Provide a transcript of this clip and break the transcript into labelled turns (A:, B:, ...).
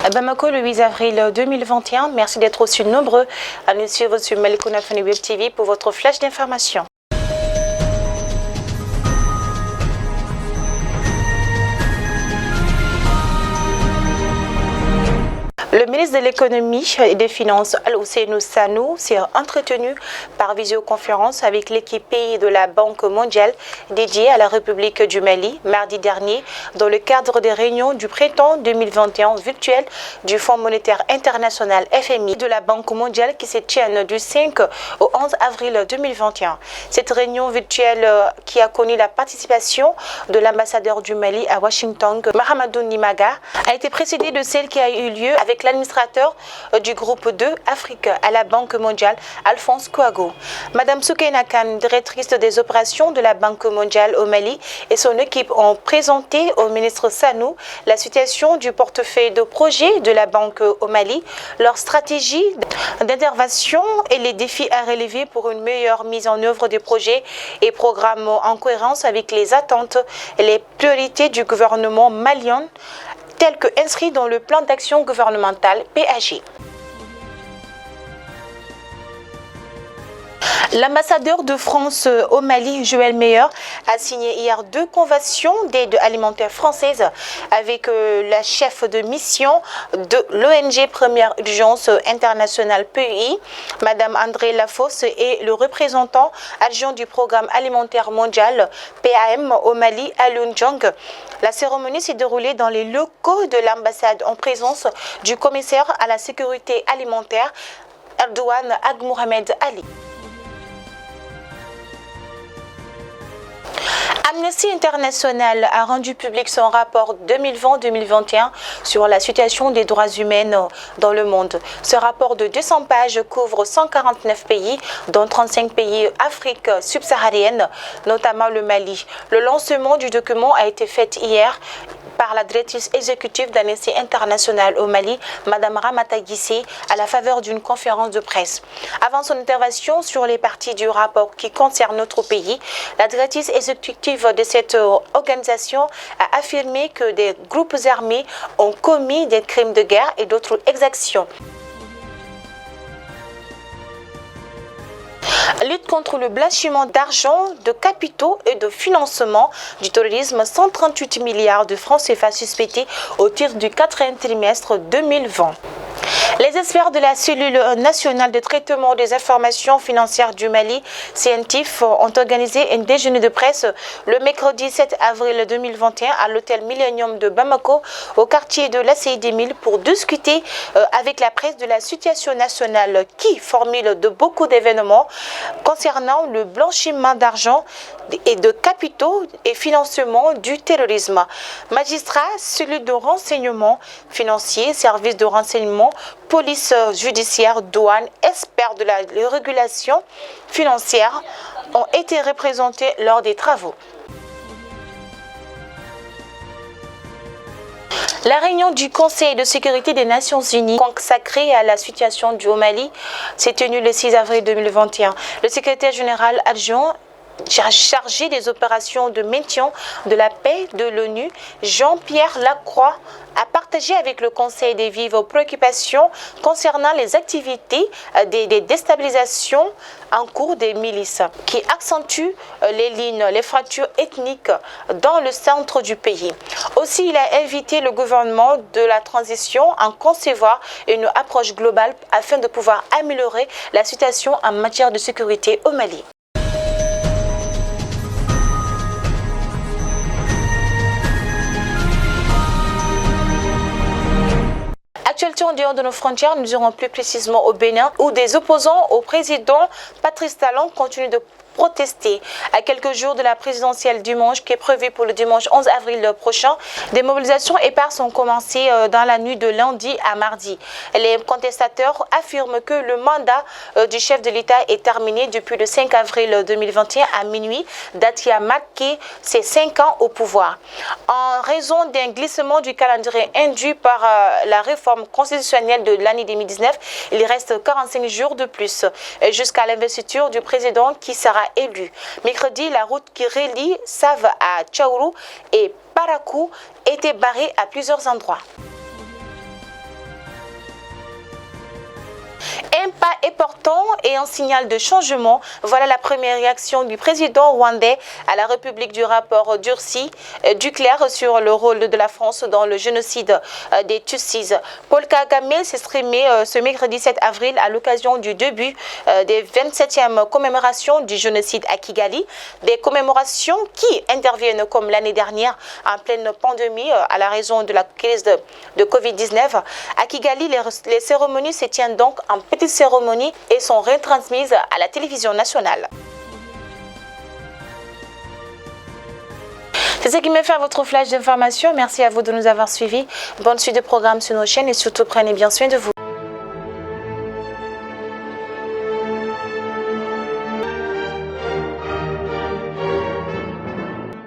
A: À Bamako, le 8 avril 2021, merci d'être aussi nombreux à nous suivre sur Malikounda Fani Web TV pour votre flash d'information. Le ministre de l'économie et des finances, Al-Ousseynou Sanou, s'est entretenu par visioconférence avec l'équipe pays de la Banque mondiale dédiée à la République du Mali mardi dernier dans le cadre des réunions du printemps 2021 virtuel du Fonds monétaire international FMI de la Banque mondiale qui se tiennent du 5 au 11 avril 2021. Cette réunion virtuelle qui a connu la participation de l'ambassadeur du Mali à Washington, Mahamadou Nimaga, a été précédée de celle qui a eu lieu avec l'administrateur du groupe 2 Afrique à la Banque mondiale, Alphonse Kouago. Madame Soukaina Khan, directrice des opérations de la Banque mondiale au Mali, et son équipe ont présenté au ministre Sanou la situation du portefeuille de projets de la Banque au Mali, leur stratégie d'intervention et les défis à relever pour une meilleure mise en œuvre des projets et programmes en cohérence avec les attentes et les priorités du gouvernement malien tel que inscrit dans le plan d'action gouvernemental PAG. L'ambassadeur de France au Mali, Joël Meyer, a signé hier 2 conventions d'aide alimentaire française avec la chef de mission de l'ONG Première Urgence Internationale PUI, Madame André Lafosse, et le représentant adjoint du Programme alimentaire mondial PAM au Mali, Alun Jong. La cérémonie s'est déroulée dans les locaux de l'ambassade en présence du commissaire à la sécurité alimentaire, Erdogan Ag Mohamed Ali. Amnesty International a rendu public son rapport 2020-2021 sur la situation des droits humains dans le monde. Ce rapport de 200 pages couvre 149 pays, dont 35 pays Afrique subsaharienne, notamment le Mali. Le lancement du document a été fait hier par la directrice exécutive d'Amnesty International au Mali, Madame Ramata Guissé, à la faveur d'une conférence de presse. Avant son intervention sur les parties du rapport qui concernent notre pays, la directrice exécutive de cette organisation a affirmé que des groupes armés ont commis des crimes de guerre et d'autres exactions. Lutte contre le blanchiment d'argent, de capitaux et de financement du terrorisme, 138 milliards de francs CFA suspectés au titre du 4e trimestre 2020. Les experts de la cellule nationale de traitement des informations financières du Mali, CNTIF, ont organisé un déjeuner de presse le mercredi 7 avril 2021 à l'hôtel Millennium de Bamako, au quartier de l'ACI des Milles, pour discuter avec la presse de la situation nationale qui formule de beaucoup d'événements concernant le blanchiment d'argent et de capitaux et financement du terrorisme. Magistrats, cellules de renseignement financier, services de renseignement, police judiciaire, douane, experts de la régulation financière ont été représentés lors des travaux. La réunion du Conseil de sécurité des Nations Unies consacrée à la situation du Mali s'est tenue le 6 avril 2021. Le secrétaire général adjoint chargé des opérations de maintien de la paix de l'ONU, Jean-Pierre Lacroix, a partagé avec le Conseil des vives préoccupations concernant les activités des déstabilisations en cours des milices qui accentuent les fractures ethniques dans le centre du pays. Aussi, il a invité le gouvernement de la transition à concevoir une approche globale afin de pouvoir améliorer la situation en matière de sécurité au Mali. Actualité en dehors de nos frontières, nous irons plus précisément au Bénin où des opposants au président Patrice Talon continuent de protester. À quelques jours de la présidentielle dimanche qui est prévue pour le dimanche 11 avril prochain, des mobilisations éparses ont commencé dans la nuit de lundi à mardi. Les contestateurs affirment que le mandat du chef de l'État est terminé depuis le 5 avril 2021 à minuit, date qui a marqué ses 5 ans au pouvoir. En raison d'un glissement du calendrier induit par la réforme constitutionnelle de l'année 2019, il reste 45 jours de plus jusqu'à l'investiture du président qui sera élu. Mercredi, la route qui relie Save à Tchaourou et Parakou était barrée à plusieurs endroits. pas important et un signal de changement. Voilà la première réaction du président rwandais à la République du rapport durci du clair sur le rôle de la France dans le génocide des Tutsis. Paul Kagame s'est exprimé ce mercredi 7 avril à l'occasion du début des 27e commémorations du génocide à Kigali. Des commémorations qui interviennent comme l'année dernière en pleine pandémie à la raison de la crise de Covid-19. À Kigali, les cérémonies se tiennent donc en petite cérémonie et sont retransmises à la télévision nationale. C'est ce qui me fait votre flash d'information. Merci à vous de nous avoir suivis. Bonne suite de programme sur nos chaînes et surtout prenez bien soin de vous.